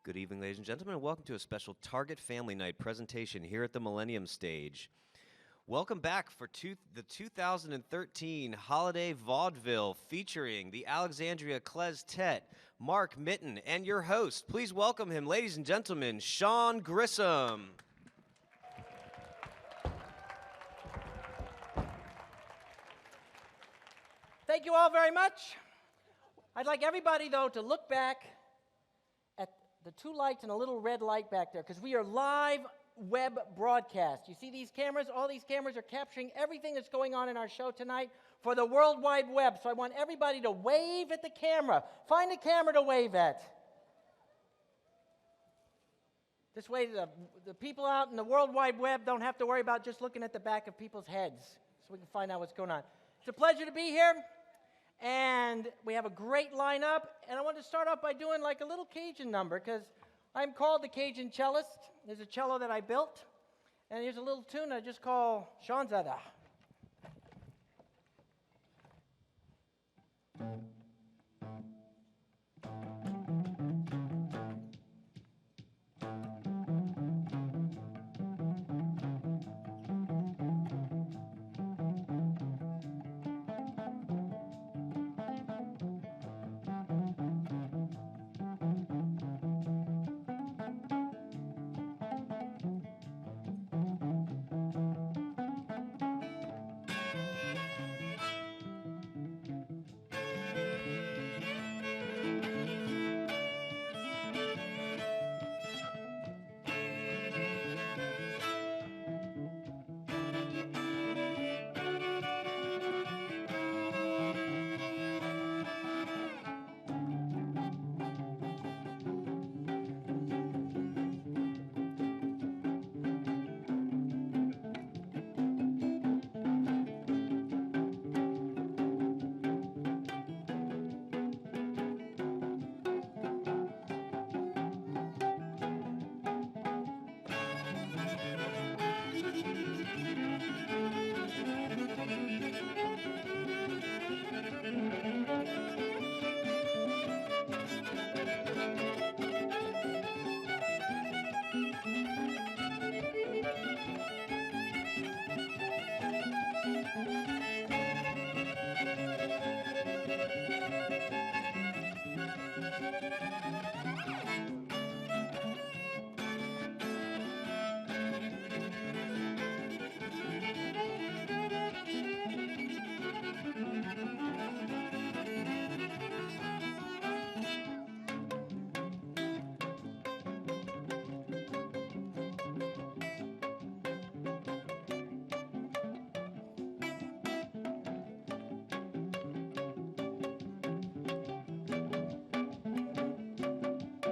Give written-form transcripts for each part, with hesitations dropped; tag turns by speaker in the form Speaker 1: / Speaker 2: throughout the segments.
Speaker 1: Good evening, ladies and gentlemen, and welcome to a special Target Family Night presentation here at the Millennium stage. Welcome back for the 2013 Holiday Vaudeville featuring the Alexandria Kleztet, Mark Mitten, and your host. Please welcome him, ladies and gentlemen, Sean Grissom.
Speaker 2: Thank you all very much. I'd like everybody, though, to look back at the two lights and a little red light back there, because we are live web broadcast. You see these cameras? All these cameras are capturing everything that's going on in our show tonight for the World Wide Web. So I want everybody to wave at the camera. Find a camera to wave at. This way the people out in the World Wide Web don't have to worry about just looking at the back of people's heads, so we can find out what's going on. It's a pleasure to be here. And we have a great lineup, and I want to start off by doing like a little Cajun number, because I'm called the Cajun cellist. There's a cello that I built, and here's a little tune I just call Shanzada.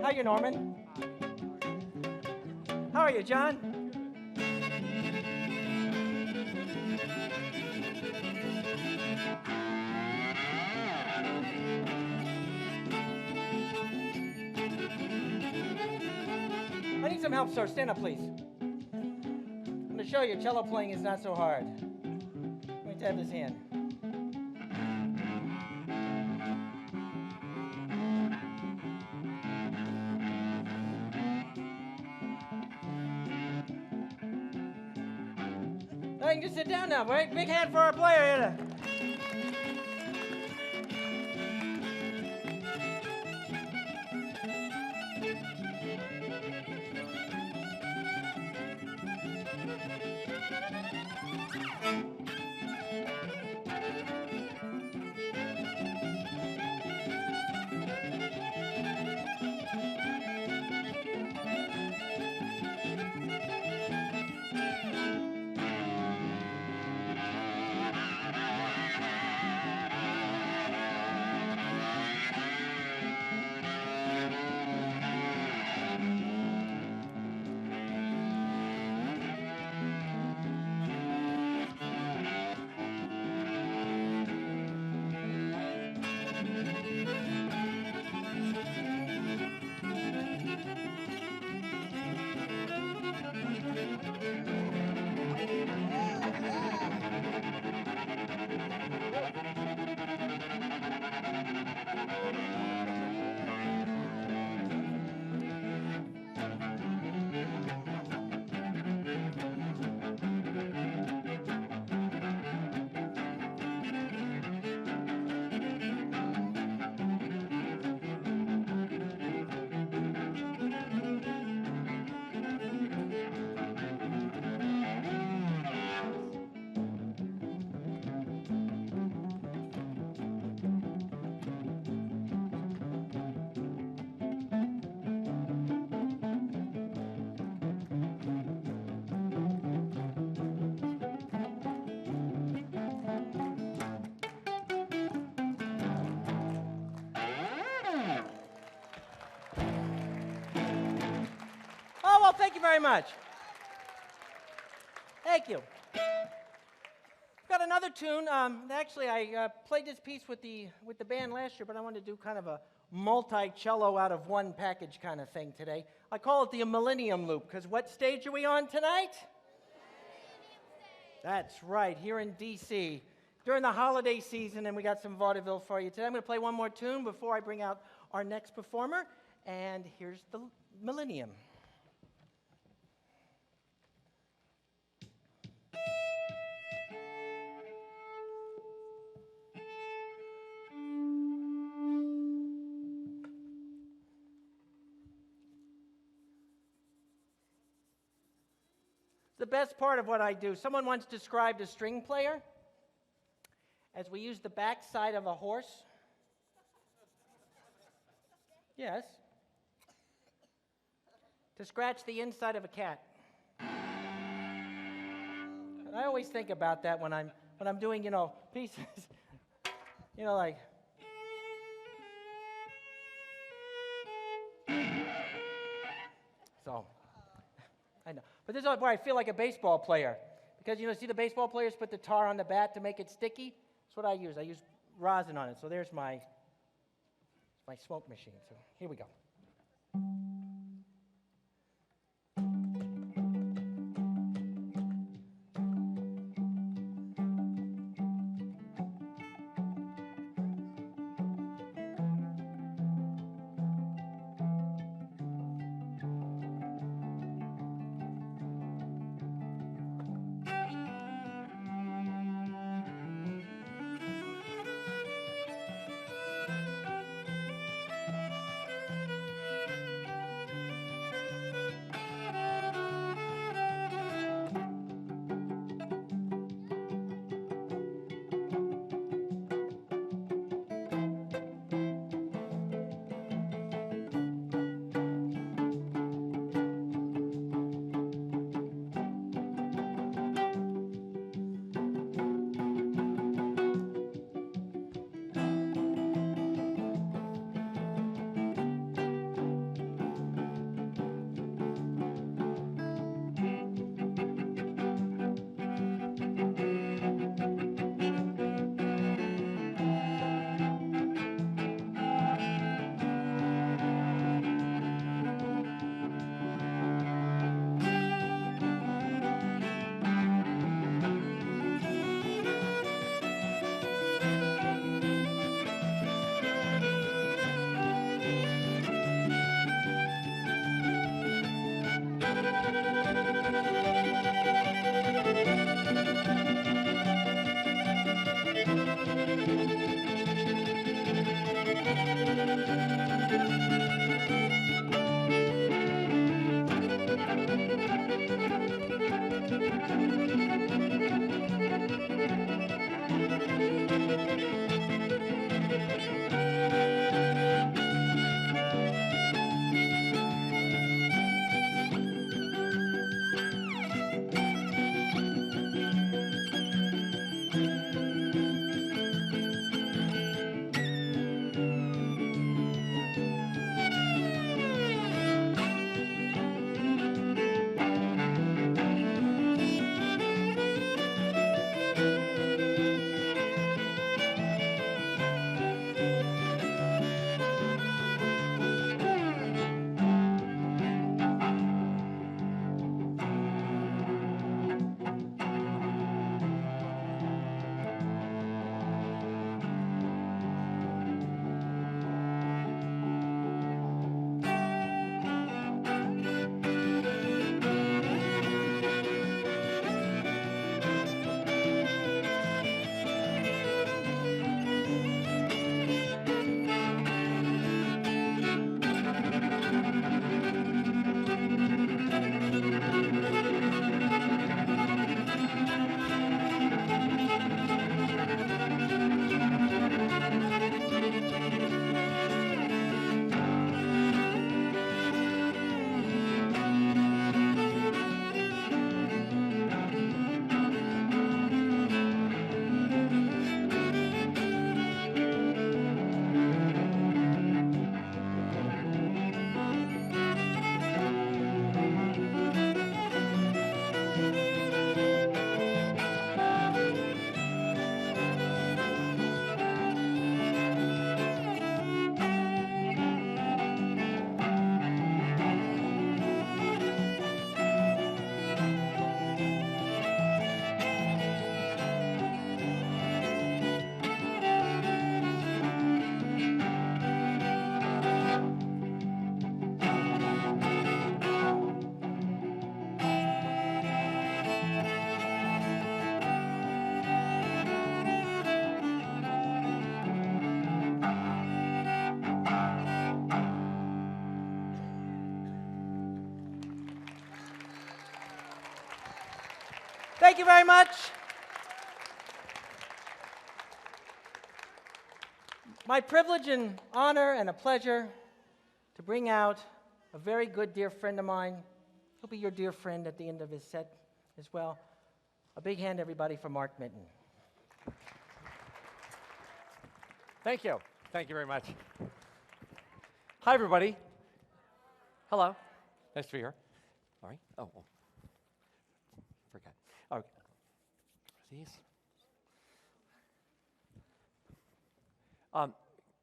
Speaker 2: How are you, Norman? How are you, John? I need some help, sir. Stand up, please. I'm going to show you cello playing is not so hard. Let me tap this hand. You can just sit down now, right? Big hand for our player here. Oh, thank you very much. Thank you. Got another tune. Actually, I played this piece with the band last year, but I wanted to do kind of a multi-cello out of one package kind of thing today. I call it the Millennium Loop, because what stage are we on tonight? That's right, here in D.C. during the holiday season, and we got some vaudeville for you today. I'm going to play one more tune before I bring out our next performer, and here's the Millennium. The best part of what I do. Someone once described a string player as we use the backside of a horse. Yes. To scratch the inside of a cat. And I always think about that when I'm doing, pieces. Like. So. I know. But this is where I feel like a baseball player. Because, see the baseball players put the tar on the bat to make it sticky? That's what I use. I use rosin on it. So there's my smoke machine. So here we go. Thank you very much. My privilege and honor and a pleasure to bring out a very good dear friend of mine. He'll be your dear friend at the end of his set as well. A big hand, everybody, for Mark Minton.
Speaker 3: Thank you. Thank you very much. Hi, everybody. Hello. Nice to be here. All right. Oh. Forgot. Oh, these.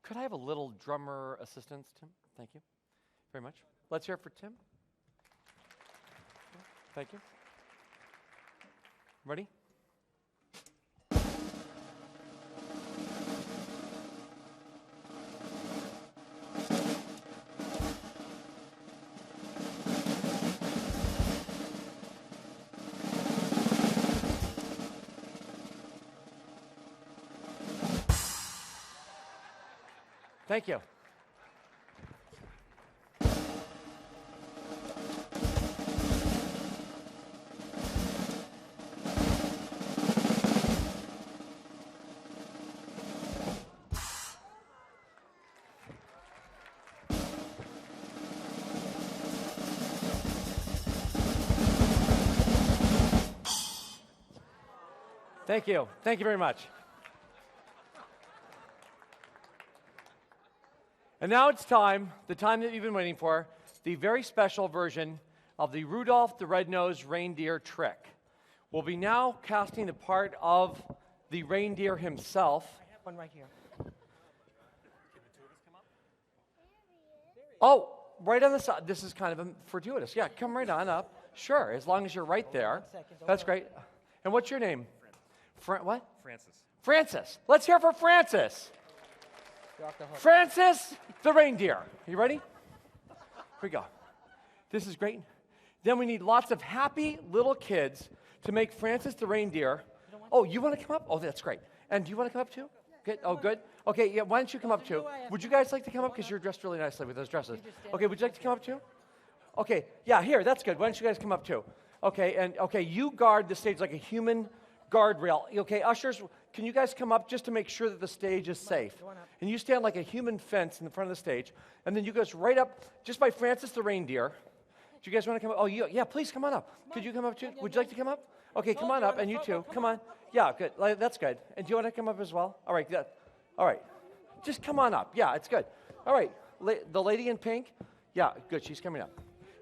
Speaker 3: Could I have a little drummer assistance, Tim? Thank you very much. Let's hear it for Tim. Thank you. Ready? Thank you. Thank you. Thank you very much. And now it's time, the time that you've been waiting for, the very special version of the Rudolph the Red-Nosed Reindeer trick. We'll be now casting the part of the reindeer himself.
Speaker 2: I have one right here.
Speaker 3: Oh, right on the side. This is kind of fortuitous. Yeah, come right on up. Sure, as long as you're right there. That's great. And what's your name? What?
Speaker 4: Francis.
Speaker 3: Francis. Let's hear for Francis. Francis the reindeer. You ready? Here we go. This is great. Then we need lots of happy little kids to make Francis the reindeer. Oh, you want to come up? Oh, that's great. And do you want to come up too? Good. Oh, good. Okay, yeah, why don't you come up too? Would you guys like to come up? Because you're dressed really nicely with those dresses. Okay, would you like to come up too? Okay, yeah, here, that's good. Why don't you guys come up too? Okay, and okay, you guard the stage like a human guardrail. Okay, ushers, can you guys come up just to make sure that the stage is safe? And you stand like a human fence in the front of the stage, and then you guys right up just by Francis the reindeer. Do you guys want to come up? Oh, yeah, please come on up. Could you come up too? Would you like to come up? Okay, come on up, and you too. Come on. Yeah, good. That's good. And do you want to come up as well? All right, good. All right. Just come on up. Yeah, it's good. All right. The lady in pink? Yeah, good. She's coming up.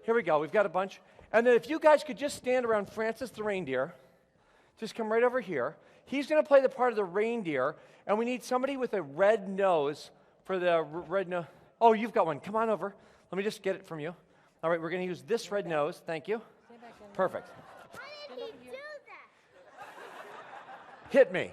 Speaker 3: Here we go. We've got a bunch. And then if you guys could just stand around Francis the reindeer, just come right over here. He's going to play the part of the reindeer, and we need somebody with a red nose for the red nose. Oh, you've got one. Come on over. Let me just get it from you. All right, we're going to use this red nose. Thank you. Perfect.
Speaker 5: How did he do that?
Speaker 3: Hit me.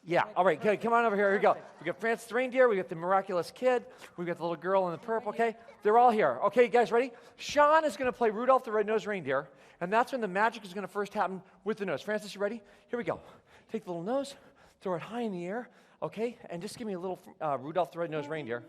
Speaker 3: Yeah, all right, good. Come on over here. Here we go. We got Francis the reindeer. We got the miraculous kid. We got the little girl in the purple, okay? They're all here. Okay, you guys ready? Sean is going to play Rudolph the Red-Nosed Reindeer, and that's when the magic is going to first happen with the nose. Francis, you ready? Here we go. Take the little nose, throw it high in the air, okay? And just give me a little Rudolph the Red-Nosed Reindeer.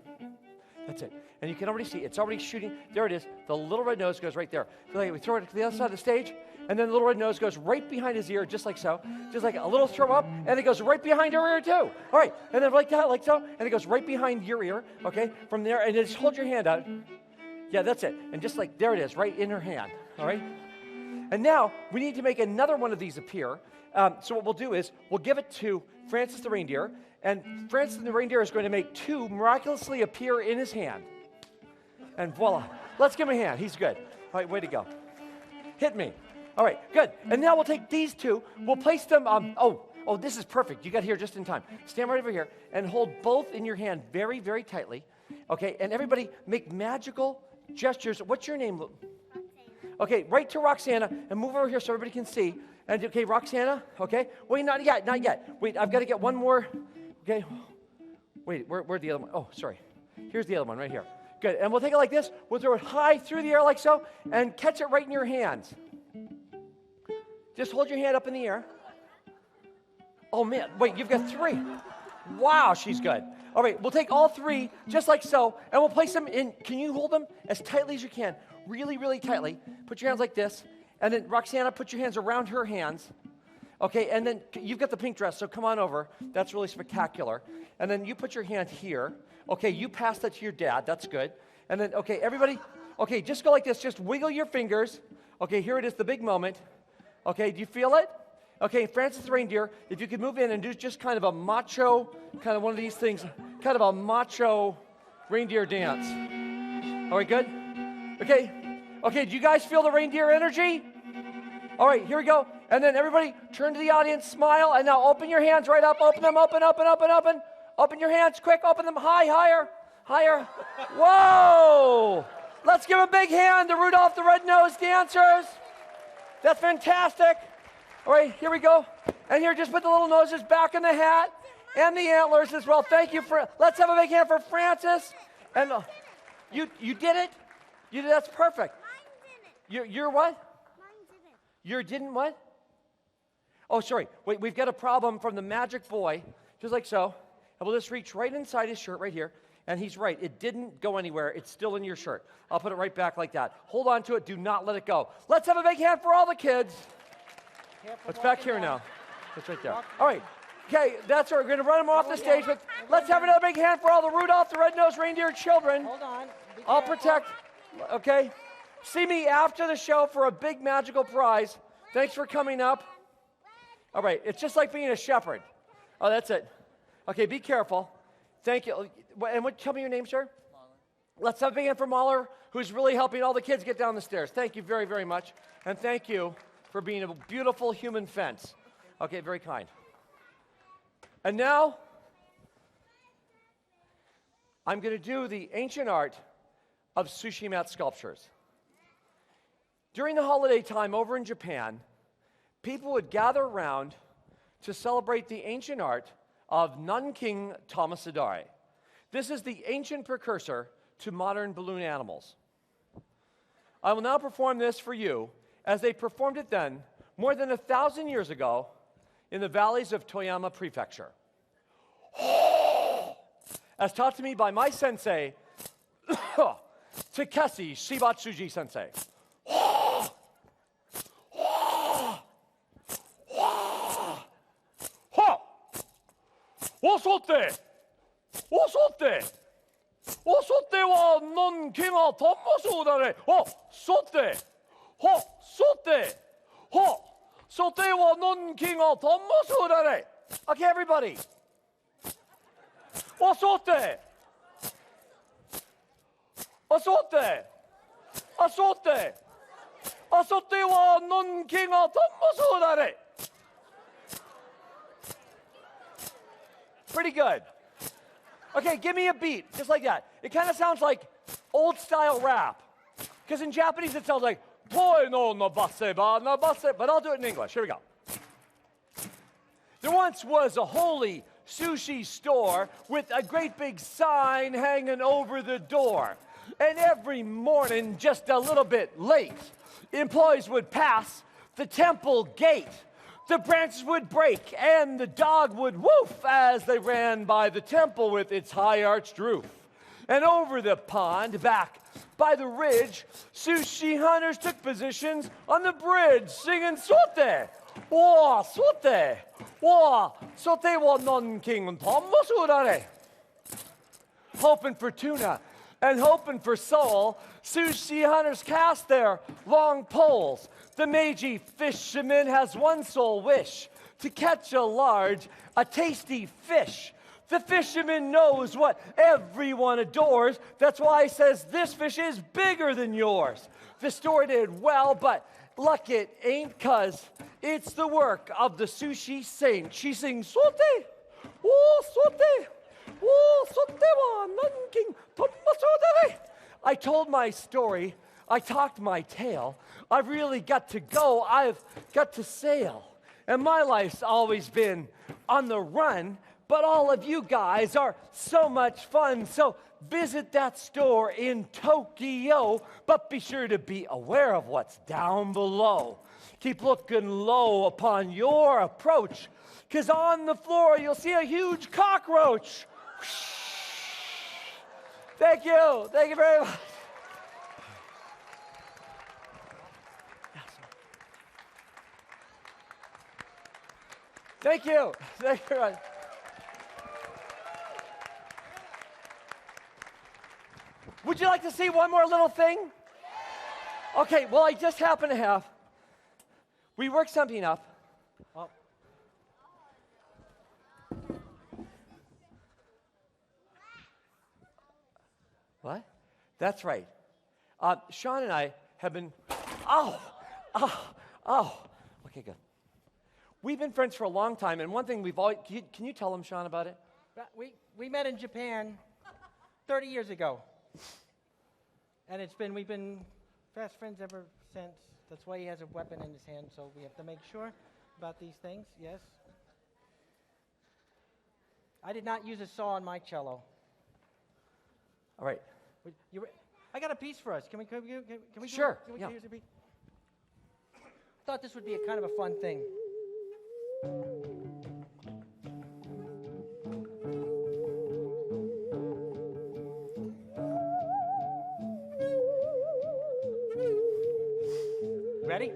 Speaker 3: That's it. And you can already see, it's already shooting. There it is. The little red nose goes right there. We throw it to the other side of the stage, and then the little red nose goes right behind his ear, just like so. Just like a little throw up, and it goes right behind your ear, too. All right, and then like that, like so, and it goes right behind your ear, okay? From there, and just hold your hand out. Yeah, that's it. And just like, there it is, right in her hand, all right? And now, we need to make another one of these appear. So what we'll do is, we'll give it to Francis the reindeer, and Francis the reindeer is going to make two miraculously appear in his hand. And voila. Let's give him a hand. He's good. All right, way to go. Hit me. All right, good. And now we'll take these two. We'll place them, oh, this is perfect. You got here just in time. Stand right over here and hold both in your hand very, very tightly. Okay, and everybody make magical gestures. What's your name? Okay, right to Roxana and move over here so everybody can see. And okay, Roxana, okay. Wait, not yet, not yet. Wait, I've got to get one more. Okay. Wait, where'd the other one? Oh, sorry. Here's the other one right here. Good. And we'll take it like this. We'll throw it high through the air like so and catch it right in your hands. Just hold your hand up in the air. Oh, man. Wait, you've got three. Wow, she's good. All right, we'll take all three just like so, and we'll place them in. Can you hold them as tightly as you can? Really, really tightly. Put your hands like this. And then Roxana, put your hands around her hands. Okay, and then you've got the pink dress, so come on over. That's really spectacular. And then you put your hand here. Okay, you pass that to your dad. That's good. And then, okay, everybody, okay, just go like this. Just wiggle your fingers. Okay, here it is, the big moment. Okay, do you feel it? Okay, Francis the Reindeer, if you could move in and do just kind of a macho, kind of one of these things, kind of a macho reindeer dance. All right, good? Okay, okay, do you guys feel the reindeer energy? All right, here we go. And then everybody turn to the audience, smile, and now open your hands right up. Open them, open, open, open, open. Open your hands, quick, open them high, higher, higher. Whoa! Let's give a big hand to Rudolph the Red-Nosed Dancers. That's fantastic. All right, here we go. And here, just put the little noses back in the hat and the antlers as well. Thank you for, let's have a big hand for Francis. And you did it? You did, that's perfect.
Speaker 5: Mine didn't.
Speaker 3: You're what?
Speaker 5: Mine didn't.
Speaker 3: You didn't what? Oh, sorry. Wait, we've got a problem from the magic boy, just like so. And we'll just reach right inside his shirt right here. And he's right. It didn't go anywhere. It's still in your shirt. I'll put it right back like that. Hold on to it. Do not let it go. Let's have a big hand for all the kids. It's back here now. It's right there. All right. Okay, that's right. We're going to run them off the stage. But let's have another big hand for all the Rudolph the Red-Nosed Reindeer children.
Speaker 2: Hold on. Be
Speaker 3: I'll
Speaker 2: careful.
Speaker 3: protect. Okay. See me after the show for a big magical prize. Thanks for coming up. All right. It's just like being a shepherd. Oh, that's it. Okay, be careful. Thank you. And tell me your name, sir? Mahler. Let's have a big hand for Mahler, who's really helping all the kids get down the stairs. Thank you very, very much. And thank you for being a beautiful human fence. Okay, very kind. And now, I'm going to do the ancient art of sushi mat sculptures. During the holiday time over in Japan, people would gather around to celebrate the ancient art of Nanking Tomasadare. This is the ancient precursor to modern balloon animals. I will now perform this for you as they performed it then, more than 1,000 years ago, in the valleys of Toyama Prefecture. As taught to me by my sensei, Takeshi Shibatsuji sensei. 襲っては何気がたんまそうだね。襲っては何気がたんまそうだね。Okay, everybody. 襲っては何気がたんまそうだね。Pretty good. Okay, give me a beat, just like that. It kind of sounds like old-style rap. Because in Japanese it sounds like, Toi no nabase ba nabase, but I'll do it in English. Here we go. There once was a holy sushi store with a great big sign hanging over the door. And every morning, just a little bit late, employees would pass the temple gate. The branches would break and the dog would woof as they ran by the temple with its high arched roof. And over the pond, back by the ridge, sushi hunters took positions on the bridge, singing sote, wa sote wa nanking tomasurare. Hoping for tuna and hoping for sole, sushi hunters cast their long poles. The Meiji fisherman has one sole wish, to catch a tasty fish. The fisherman knows what everyone adores. That's why he says, this fish is bigger than yours. The store did well, but luck it ain't, 'cause it's the work of the sushi saint. She sings, sote, oh, sote, oh, sote wa nanking tomasurare. I told my story. I talked my tale. I've really got to go. I've got to sail. And my life's always been on the run, but all of you guys are so much fun. So visit that store in Tokyo, but be sure to be aware of what's down below. Keep looking low upon your approach, 'cause on the floor you'll see a huge cockroach. Thank you. Thank you very much. Thank you. Thank you. Would you like to see one more little thing? Okay, well, I just happen to have. We worked something up.
Speaker 2: Oh.
Speaker 3: What? That's right. Sean and I have been. Okay, good. We've been friends for a long time, and one thing we've always. Can you tell him, Sean, about it?
Speaker 2: We met in Japan 30 years ago. And we've been fast friends ever since. That's why he has a weapon in his hand, so we have to make sure about these things, yes. I did not use a saw on my cello.
Speaker 3: All right.
Speaker 2: I got a piece for us. Can we
Speaker 3: Sure,
Speaker 2: Can we
Speaker 3: yeah.
Speaker 2: use a piece? I thought this would be a kind of a fun thing. Ready?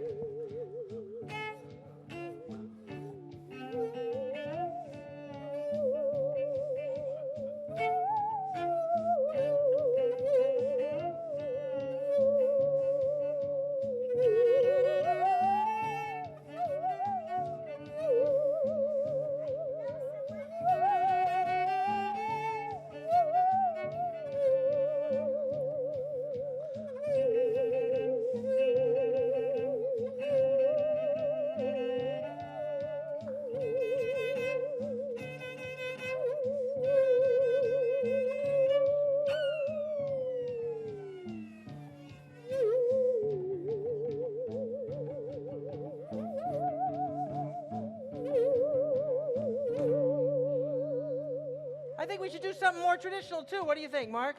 Speaker 2: I think we should do something more traditional, too. What do you think, Mark?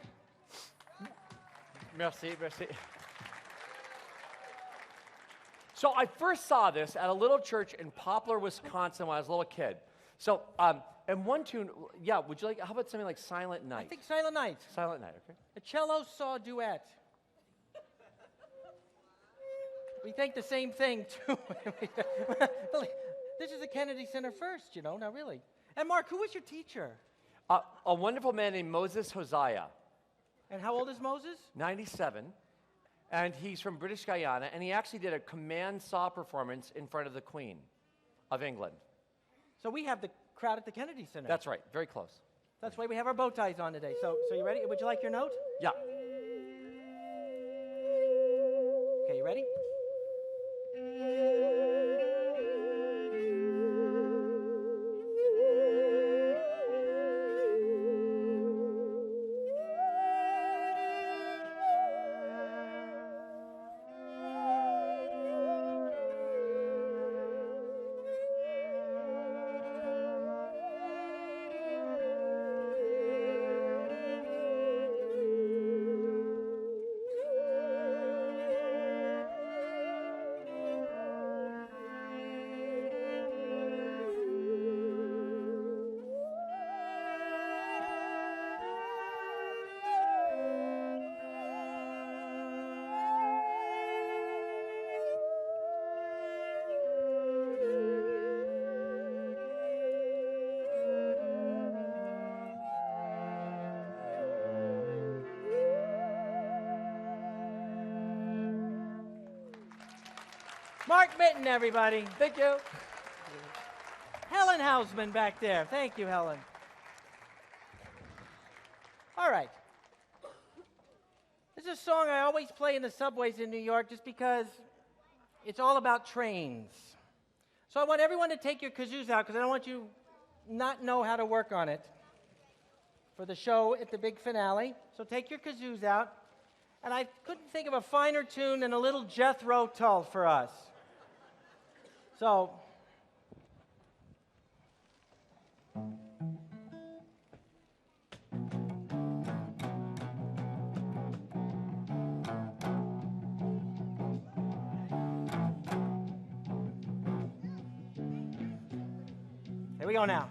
Speaker 3: Merci. So I first saw this at a little church in Poplar, Wisconsin when I was a little kid. So, and one tune, yeah, would you like, how about something like Silent Night?
Speaker 2: I think Silent Night.
Speaker 3: Silent Night, okay.
Speaker 2: A cello saw duet. We think the same thing, too. This is the Kennedy Center first, now really. And Mark, who was your teacher?
Speaker 3: A wonderful man named Moses Hosea.
Speaker 2: And how old is Moses?
Speaker 3: 97. And he's from British Guyana, and he actually did a command saw performance in front of the Queen of England.
Speaker 2: So we have the crowd at the Kennedy Center.
Speaker 3: That's right, very close.
Speaker 2: That's why we have our bow ties on today. So you ready? Would you like your note?
Speaker 3: Yeah.
Speaker 2: Okay, you ready? Mark Mitten, everybody.
Speaker 3: Thank you.
Speaker 2: Helen Hausman back there. Thank you, Helen. All right. This is a song I always play in the subways in New York just because it's all about trains. So I want everyone to take your kazoos out because I don't want you not know how to work on it for the show at the big finale. So take your kazoos out. And I couldn't think of a finer tune than a little Jethro Tull for us. So, here we go now.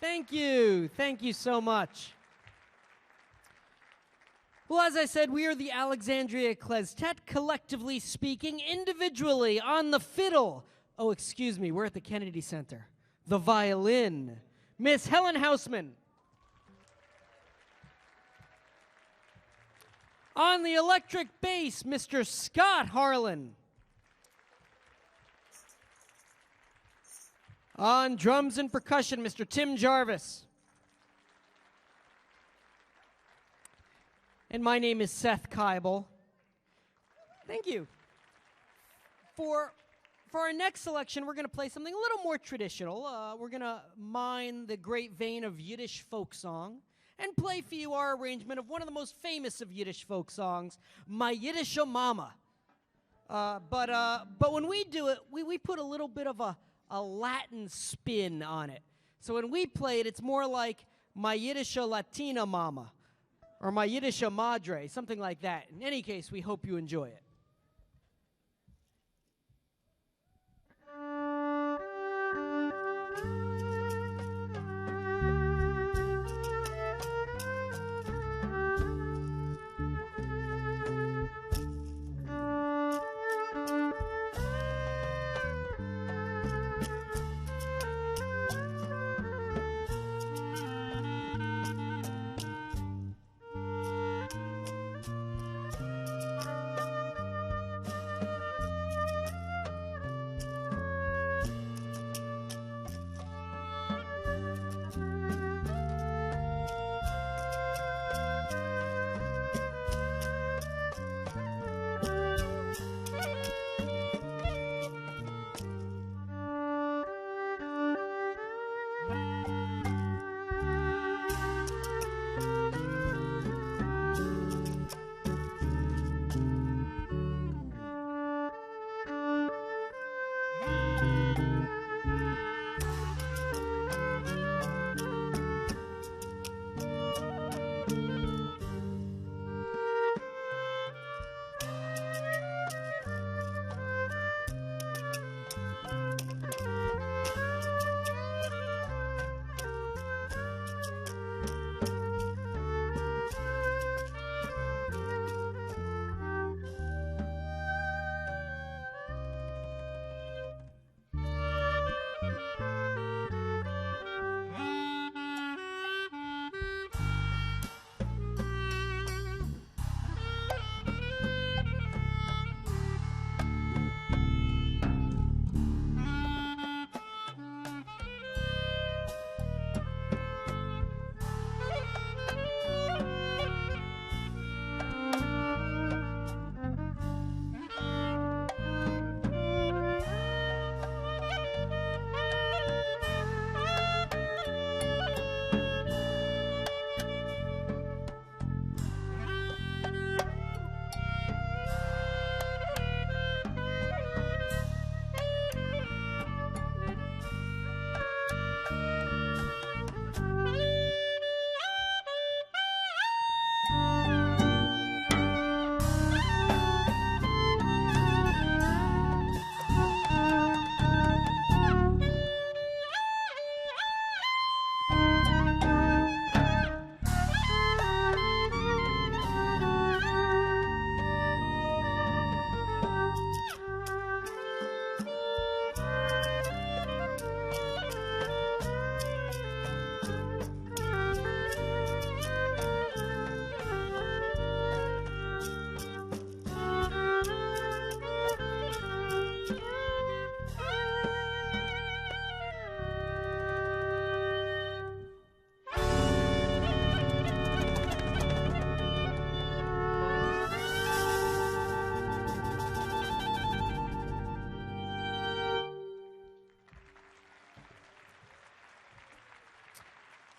Speaker 4: Thank you. Thank you so much. Well, as I said, we are the Alexandria Kleztet, collectively speaking, individually on the fiddle. Oh, excuse me, we're at the Kennedy Center. The violin, Miss Helen Hausman. On the electric bass, Mr. Scott Harlan. On drums and percussion, Mr. Tim Jarvis. And my name is Seth Keibel. Thank you. For our next selection, we're going to play something a little more traditional. We're going to mine the great vein of Yiddish folk song and play for you our arrangement of one of the most famous of Yiddish folk songs, My Yiddish Mama. But when we do it, we put a little bit of a Latin spin on it. So when we play it, it's more like My Yiddish Latina Mama or My Yiddish Madre, something like that. In any case, we hope you enjoy it.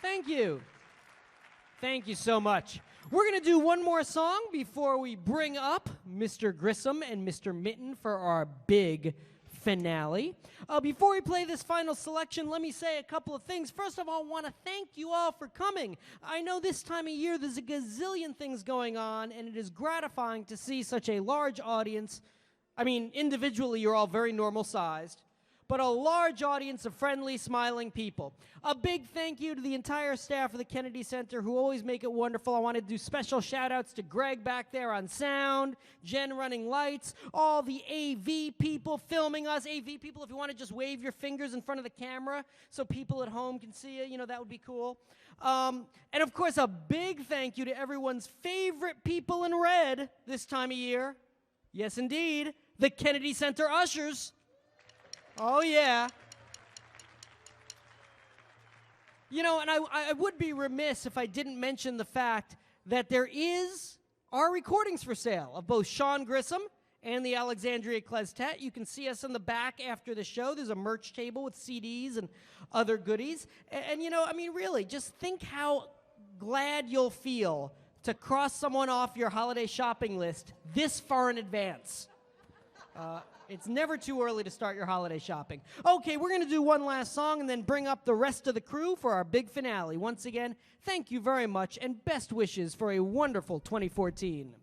Speaker 4: Thank you. Thank you so much. We're going to do one more song before we bring up Mr. Grissom and Mr. Mitten for our big finale. Before we play this final selection, let me say a couple of things. First of all, I want to thank you all for coming. I know this time of year there's a gazillion things going on, and it is gratifying to see such a large audience. I mean, individually, you're all very normal-sized, but a large audience of friendly, smiling people. A big thank you to the entire staff of the Kennedy Center who always make it wonderful. I want to do special shout-outs to Greg back there on sound, Jen running lights, all the AV people filming us. AV people, if you want to just wave your fingers in front of the camera so people at home can see you, that would be cool. And, of course, a big thank you to everyone's favorite people in red this time of year. Yes, indeed, the Kennedy Center ushers. Oh, yeah. And I would be remiss if I didn't mention the fact that there are recordings for sale of both Sean Grissom and the Alexandria Kleztet. You can see us in the back after the show. There's a merch table with CDs and other goodies. And really, just think how glad you'll feel to cross someone off your holiday shopping list this far in advance. It's never too early to start your holiday shopping. Okay, we're going to do one last song and then bring up the rest of the crew for our big finale. Once again, thank you very much and best wishes for a wonderful 2014.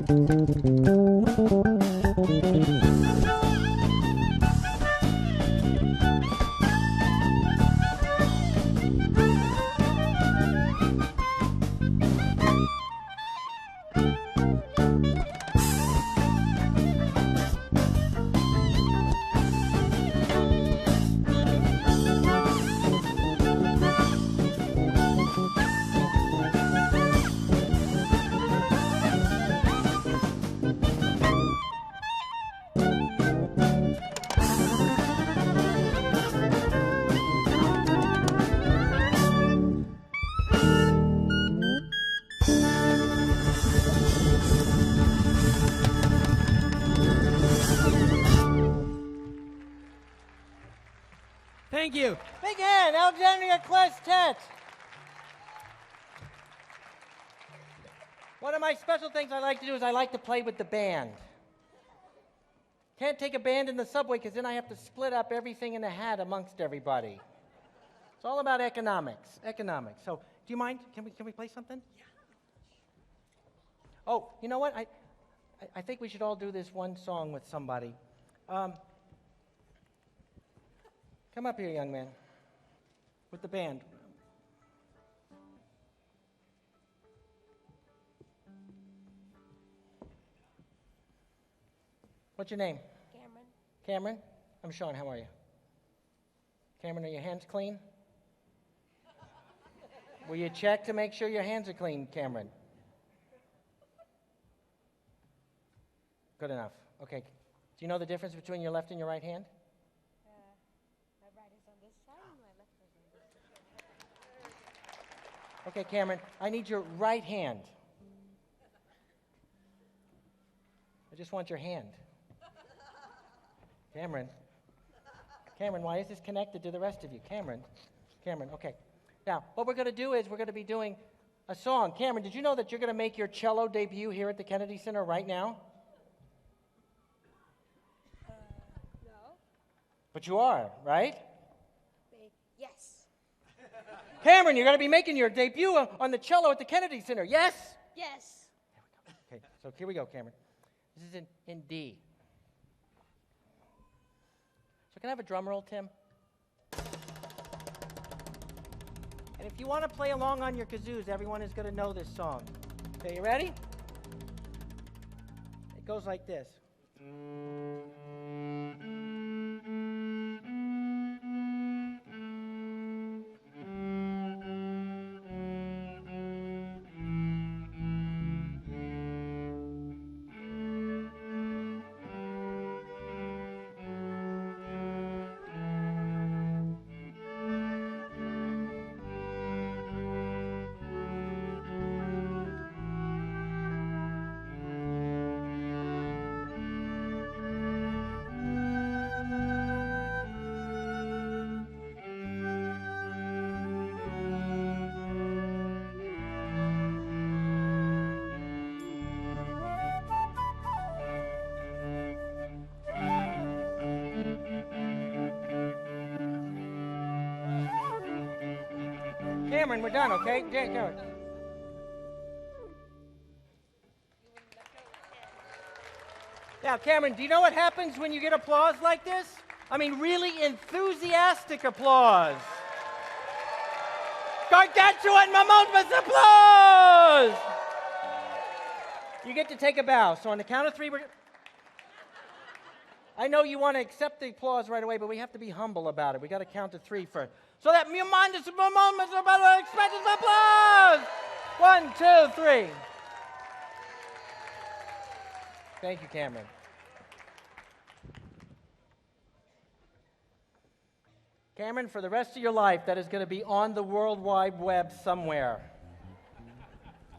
Speaker 4: Thank you.
Speaker 2: Big hand, Alexandria Kleztet. One of my special things I like to do is I like to play with the band. Can't take a band in the subway because then I have to split up everything in a hat amongst everybody. It's all about economics. Economics. So, do you mind? Can we play something? Yeah. Oh, you know what? I think we should all do this one song with somebody. Come up here, young man, with the band. What's your name?
Speaker 5: Cameron.
Speaker 2: Cameron? I'm Sean. How are you? Cameron, are your hands clean? Will you check to make sure your hands are clean, Cameron? Good enough. Okay. Do you know the difference between your left and your right hand?
Speaker 5: My right is on this side and my left is on this side.
Speaker 2: Okay, Cameron, I need your right hand. I just want your hand. Cameron, why is this connected to the rest of you? Cameron, okay. Now, what we're going to do is we're going to be doing a song. Cameron, did you know that you're going to make your cello debut here at the Kennedy Center right now?
Speaker 5: No.
Speaker 2: But you are, right?
Speaker 5: Yes.
Speaker 2: Cameron, you're going to be making your debut on the cello at the Kennedy Center, yes?
Speaker 5: Yes.
Speaker 2: Okay, so here we go, Cameron. This is in D. So can I have a drum roll, Tim? And if you want to play along on your kazoos, everyone is going to know this song. Okay, you ready? It goes like this. Cameron, we're done, okay? Cameron. Now, Cameron, do you know what happens when you get applause like this? I mean, really enthusiastic applause. Gargantuan mammoth applause! You get to take a bow. So on the count of three, I know you want to accept the applause right away, but we have to be humble about it. We got to count to three first. So that humongous expressions of applause. 1, 2, 3. Thank you, Cameron. Cameron, for the rest of your life, that is going to be on the World Wide Web somewhere.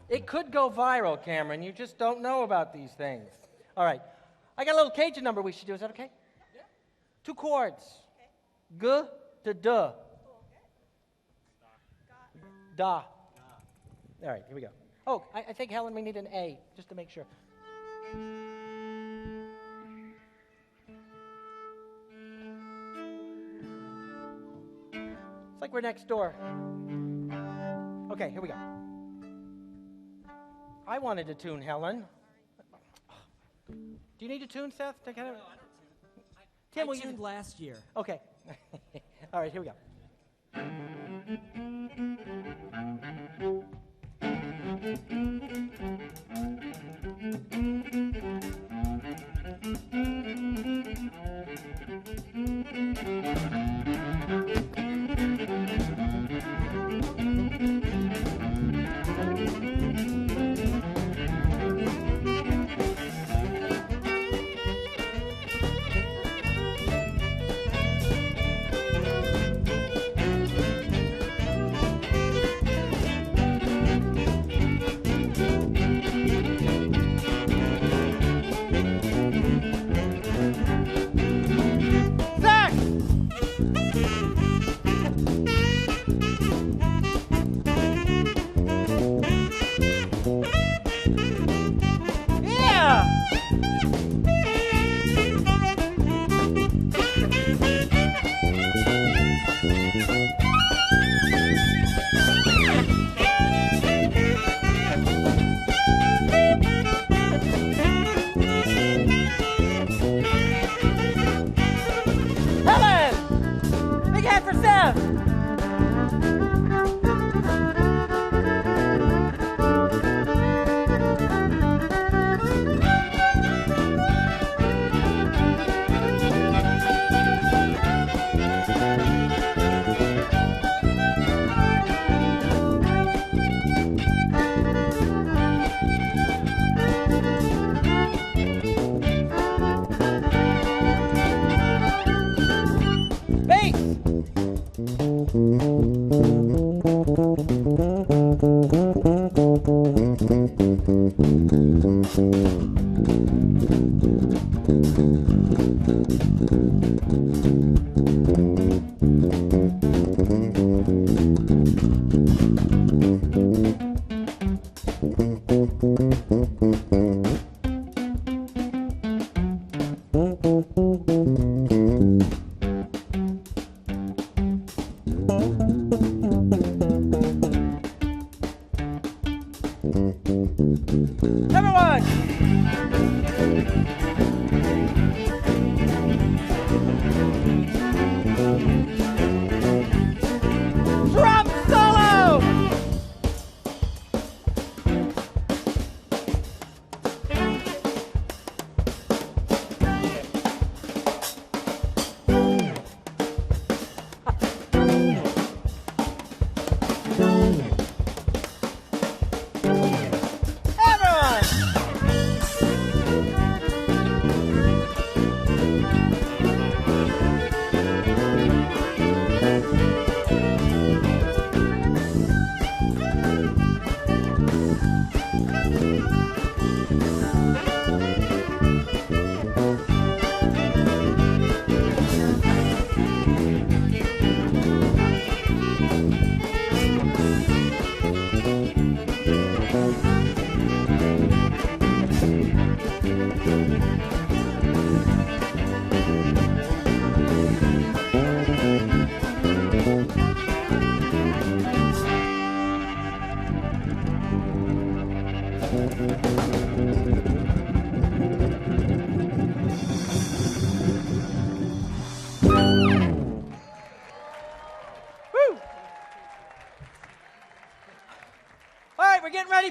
Speaker 2: It could go viral, Cameron. You just don't know about these things. All right. I got a little Cajun number we should do. Is that okay? Yeah. 2 chords. Okay. G to D. Oh, okay. Da. All right, here we go. Oh, I think, Helen, we need an A, just to make sure. It's like we're next door. Okay, here we go. I wanted to tune, Helen. Do you need to tune, Seth? To kind of...
Speaker 4: No, I don't tune.
Speaker 2: Tim,
Speaker 4: I
Speaker 2: will you...
Speaker 4: tuned last year.
Speaker 2: Okay. All right, here we go.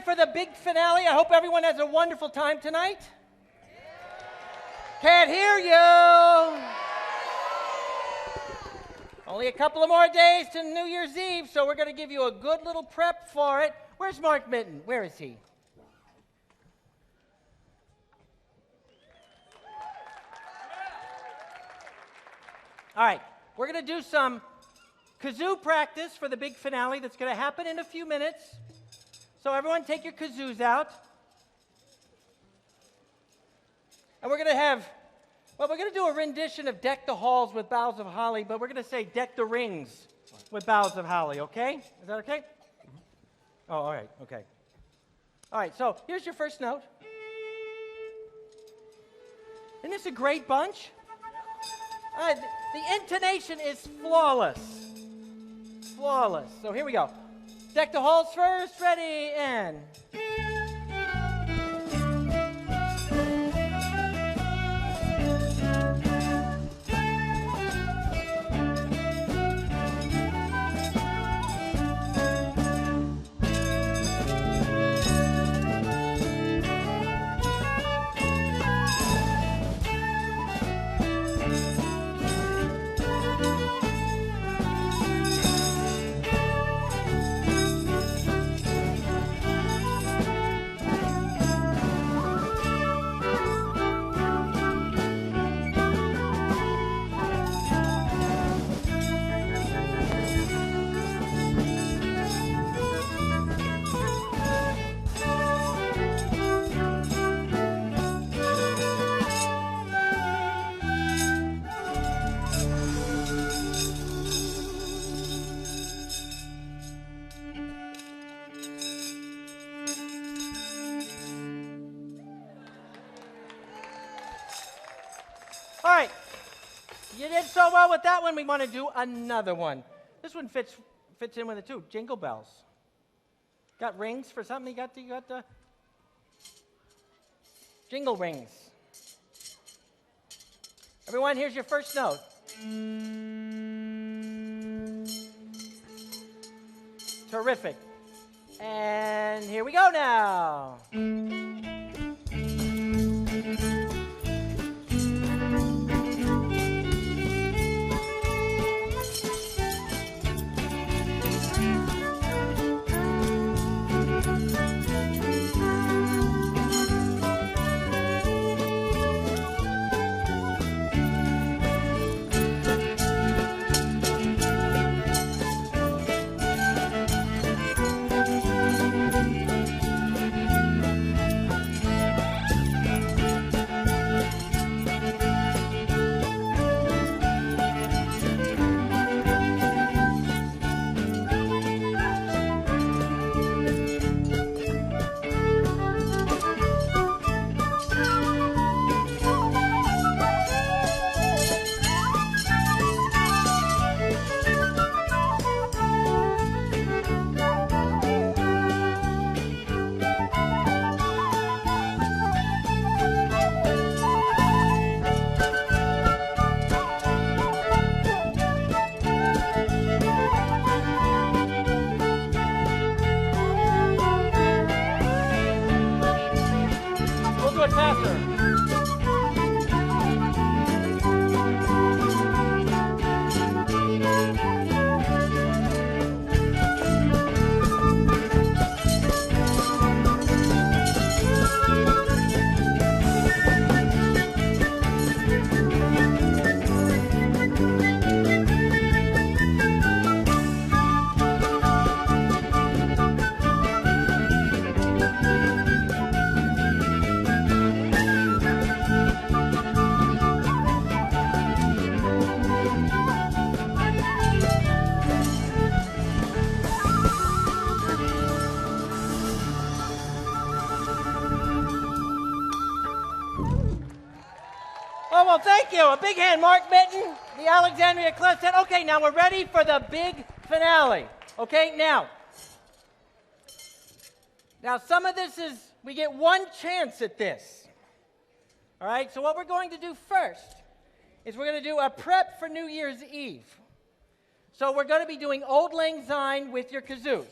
Speaker 2: For the big finale. I hope everyone has a wonderful time tonight. Can't hear you. Only a couple of more days to New Year's Eve, so we're going to give you a good little prep for it. Where's Mark Mitten? Where is he? All right, we're going to do some kazoo practice for the big finale that's going to happen in a few minutes. So everyone take your kazoos out. And we're going to have, well, we're going to do a rendition of Deck the Halls with Boughs of Holly, but we're going to say Deck the Rings with Boughs of Holly, okay? Is that okay? Oh, all right, okay. All right, so here's your first note. Isn't this a great bunch? The intonation is flawless. Flawless. So here we go. Deck the halls first, ready, and... You did so well with that one. We want to do another one. This one fits in with it too. Jingle bells. Got rings for something? You got the jingle rings. Everyone, here's your first note. Terrific. And here we go now. Well, thank you. A big hand, Mark Mitten, the Alexandria Kleztet. Okay, now we're ready for the big finale. Okay, now some of this is, we get one chance at this. All right, so what we're going to do first is we're going to do a prep for New Year's Eve. So we're going to be doing Old Lang Syne with your kazoos.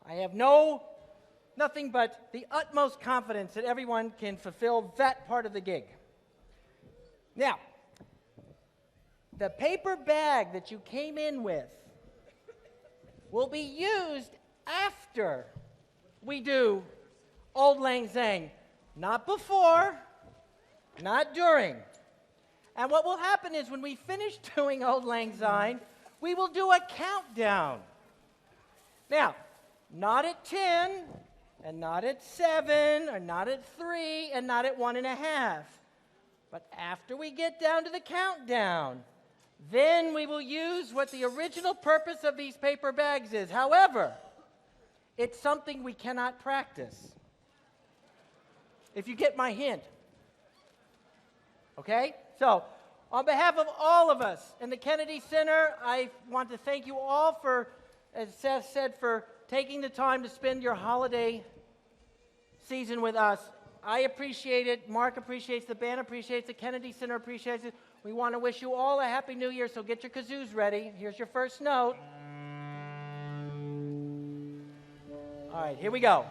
Speaker 2: I have nothing but the utmost confidence that everyone can fulfill that part of the gig. Now, the paper bag that you came in with will be used after we do Old Lang Syne. Not before, not during. And what will happen is when we finish doing Old Lang Syne, we will do a countdown. Now, not at 10, and not at 7, or not at 3, and not at 1.5. But after we get down to the countdown, then we will use what the original purpose of these paper bags is. However, it's something we cannot practice. If you get my hint. Okay? So, on behalf of all of us in the Kennedy Center, I want to thank you all for, as Seth said, for taking the time to spend your holiday season with us. I appreciate it. Mark appreciates it. The band appreciates it. Kennedy Center appreciates it. We want to wish you all a Happy New Year, so get your kazoos ready. Here's your first note. All right, here we go.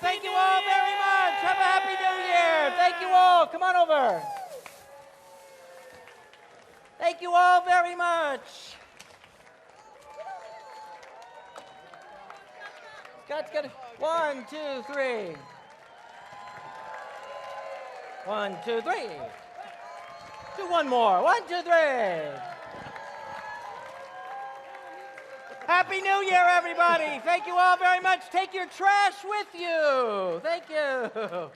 Speaker 2: Thank you all very much. Have a Happy New Year. Thank you all. Come on over. Thank you all very much. Scott's got it. 1, 2, 3. 1, 2, 3. Do one more. 1, 2, 3. Happy New Year, everybody. Thank you all very much. Take your trash with you. Thank you.